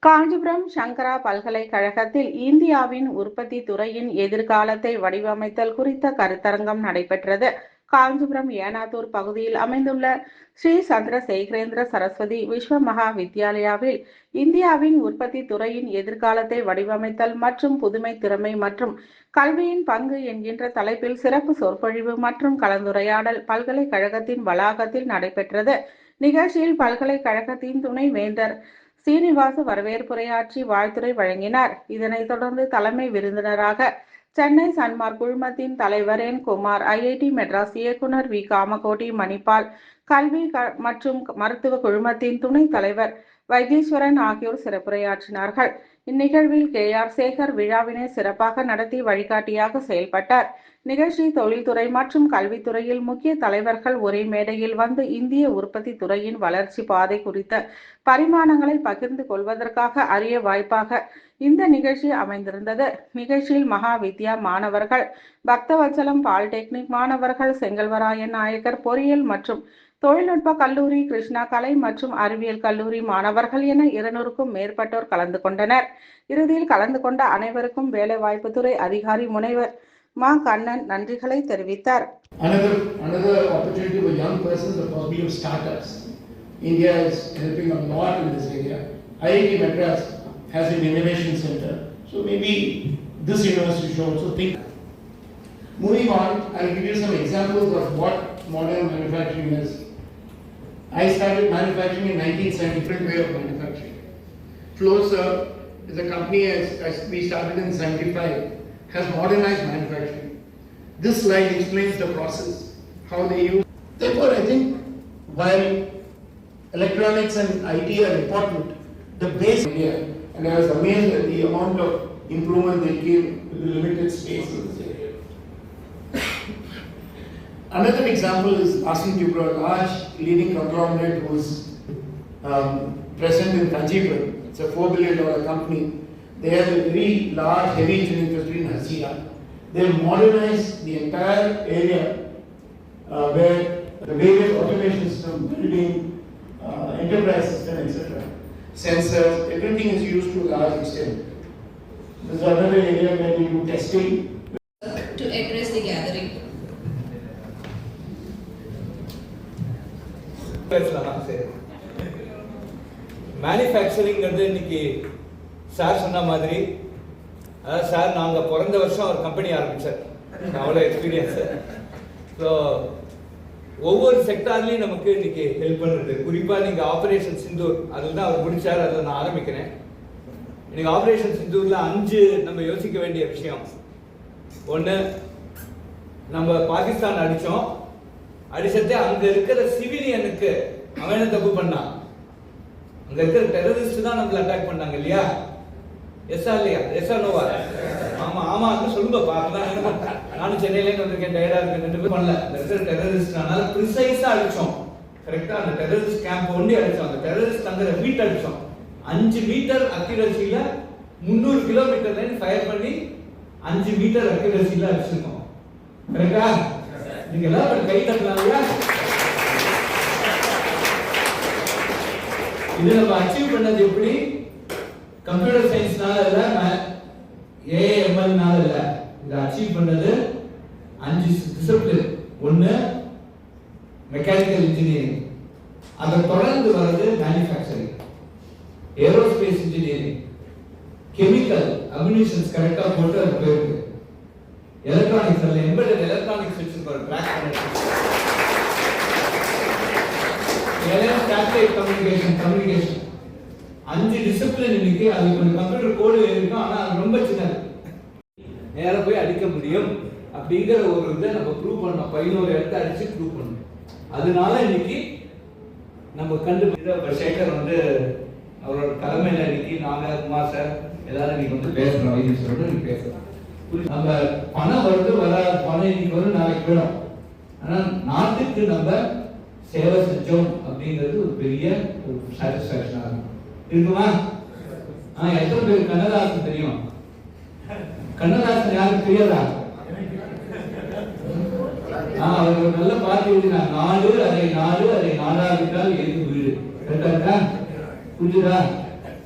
காஞ்சிபுரம் சங்கரா பல்கலைக்கழகத்தில் இந்தியாவின் உற்பத்தி துறையின் எதிர்காலத்தை வடிவமைத்தல் குறித்த கருத்தரங்கம் நடைபெற்றது. காஞ்சிபுரம் ஏனாத்தூர் பகுதியில் அமைந்துள்ள ஸ்ரீ சந்திரசேகரேந்திர சரஸ்வதி விஸ்வ மகா வித்யாலயாவில் இந்தியாவின் உற்பத்தி துறையின் எதிர்காலத்தை வடிவமைத்தல் மற்றும் புதுமை திறமை மற்றும் கல்வியின் பங்கு என்கின்ற தலைப்பில் சிறப்பு சொற்பொழிவு மற்றும் கலந்துரையாடல் பல்கலைக்கழகத்தின் வளாகத்தில் நடைபெற்றது. நிகழ்ச்சியில் பல்கலைக்கழகத்தின் துணை வேந்தர் சீனிவாச வரவேற்புரையாற்றி வாழ்த்துரை வழங்கினார். இதனைத் தொடர்ந்து தலைமை விருந்தினராக சென்னை சன்மார்க் குழுமத்தின் தலைவர் என். குமார், ஐஐடி மெட்ராஸ் இயக்குனர் வி. காமகோட்டி மணிபால், கல்வி மற்றும் மருத்துவ குழுமத்தின் துணைத் தலைவர் வைத்தீஸ்வரன் ஆகியோர் சிறப்புரையாற்றினார்கள். இந்நிகழ்வில் கே.ஆர். சேகர் விழாவினை சிறப்பாக நடத்தி வழிகாட்டியாக செயல்பட்டார். நிகழ்ச்சி தொழில்துறை மற்றும் கல்வித்துறையில் முக்கிய தலைவர்கள் ஒரே மேடையில் வந்து இந்திய உற்பத்தி துறையின் வளர்ச்சி பாதை குறித்த பரிமாணங்களை பகிர்ந்து கொள்வதற்காக அரிய வாய்ப்பாக இந்த நிகழ்ச்சி அமைந்திருந்தது. நிகழ்ச்சியில் மகா வித்யா மாணவர்கள், பக்தவச்சலம் பாலிடெக்னிக் மாணவர்கள், செங்கல்வராயன் நாயக்கர் பொறியியல் மற்றும் தொழில்நுட்ப கல்லூரி, கிருஷ்ணா கலை மற்றும் அறிவியல் கல்லூரி மாணவர்கள் என 200க்கும் மேற்பட்டோர் கலந்து கொண்டனர். இறுதியில் கலந்து கொண்ட அனைவருக்கும் வேலைவாய்ப்புத்துறை அதிகாரி முனைவர் மா. கண்ணன் நன்றிகளை தெரிவித்தார். Another opportunity for young persons are possibly of startups. India is helping a lot in this area. IIT Madras has an innovation center, so maybe this university should also think. Moving on, I'll give you some examples of what modern manufacturing is. I started manufacturing in 1970, different way of manufacturing. Flowserve is a company as we started in 75, has modernized manufacturing. This slide explains the process, how they use. Therefore, I think while electronics and IT are important, the base area, and I was amazed at the amount of improvement they gave with the limited space in this area. Another example is Larsen Tubro, a large leading conglomerate who is present in Kanchipuram. It's a $4 billion company. They have a very large heavy engineering facility in Hassia. They have modernized the entire area where the various automation system, building, enterprise system, etc. Sensors, everything is used to a large extent. This is another area where we do testing. To address the gathering. மேனுஃபேக்சரிங்கிறது இன்னைக்கு sir சொன்ன மாதிரி, அதாவது sir நாங்கள் பிறந்த வருஷம் ஒரு company ஆரம்பித்தார், அவ்வளோ எக்ஸ்பீரியன்ஸு. ஸோ ஒவ்வொரு செக்டார்லேயும் நமக்கு இன்னைக்கு ஹெல்ப் பண்ணுறது. குறிப்பாக நீங்கள் ஆப்ரேஷன் சிந்தூர் அதில் தான் அவர் முடித்தார், அதில் நான் ஆரம்பிக்கிறேன். இன்னைக்கு ஆப்ரேஷன் சிந்தூரில் 5 நம்ம யோசிக்க வேண்டிய விஷயம். ஒன்று, நம்ம பாகிஸ்தான் அடிச்சதே அங்கே இருக்கிற சிவிலியனுக்கு அவன் என்ன தப்பு பண்ணான்? அங்க இருக்கிற டெரரிஸ்ட் தான் நம்மள அட்டாக் பண்ணாங்க இல்லையா? எஸ்ஆ இல்லையா? எஸ்ஆ நோவா? ஆமா ஆமான்னு சொல்லுங்கப்பா. அப்பதான் நானும் சென்னையிலேருந்து வந்திருக்கேன், டயர்டா இருக்கு, பண்ணல. அந்த இருக்கிற டெரரிஸ்ட்னால ப்ரிசைஸா அடிச்சோம். கரெக்டா அந்த டெரரிஸ்ட் கேம்ப் ஒண்டி அடிச்சோம். அந்த டெரரிஸ்ட் தங்குற வீட்டை அடிச்சோம். 5 மீட்டர் அக்யூரசியில 300 கிலோமீட்டர்ல ஃபயர் பண்ணி 5 மீட்டர் அக்யூரசியில அடிச்சிருக்கோம். கரெக்டா? நீங்க எல்லாம் கை தட்டலாம் இல்லையா? இது நம்ம அச்சீவ் பண்ணது எப்படி? கம்ப்யூட்டர் சயின்ஸ்னால இல்ல, ஏஎம்எல்னால இல்ல. இதை அச்சீவ் பண்ணது 5 டிசிப்ளின். 1 மெக்கானிக்கல் இன்ஜினியரிங், அதை தொடர்ந்து வர்றது manufacturing, aerospace engineering, chemical ammunitions கரெக்டா போட்டு அது போயிருக்கு. எலக்ட்ரானிக்ஸ், அதில் எம்பெடட் எலக்ட்ரானிக்ஸ் வச்சிருக்கோம், ட்ராக் பண்ணிட்டு. சேட்டலைட் கம்யூனிகேஷன் 5 டிசிப்ளின் இன்னைக்கு. அது கொஞ்சம் கம்ப்யூட்டர் கோடு இருக்கும், ஆனால் அது ரொம்ப சின்னது. நேர போய் அடிக்க முடியும் அப்படிங்கிற ஒரு இதை நம்ம ப்ரூவ் பண்ணோம். 11 இடத்த அடிச்சு ப்ரூவ் பண்ணோம். அதனால இன்னைக்கு நம்ம கண்டுபிடிச்ச சேகர் அவரோட தலைமையில இன்னைக்கு நாங்க குமார் சார் எல்லாரும் இன்னைக்கு பேசுறோம். இது சொல்லிட்டு பேசுறோம். நம்ம பணம் வராது, பணம் இன்னைக்கு வரும், நாளைக்கு போயிடும். ஆனா நாட்டுக்கு நம்ம சேவை செஞ்சோம் அப்படிங்கிறது ஒரு பெரிய ஒரு சாட்டிஸ்பாக்சனா இருக்குமா? எத்தனை பேர் கண்ணதாசன் தெரியும்? கண்ணதாசன் யாருக்கு தெரியாதா? அவர் ஒரு நல்ல பாட்டு எழுதினா, நாடு அதை நாடாவிட்டால் எது வீடு. புரியுதா?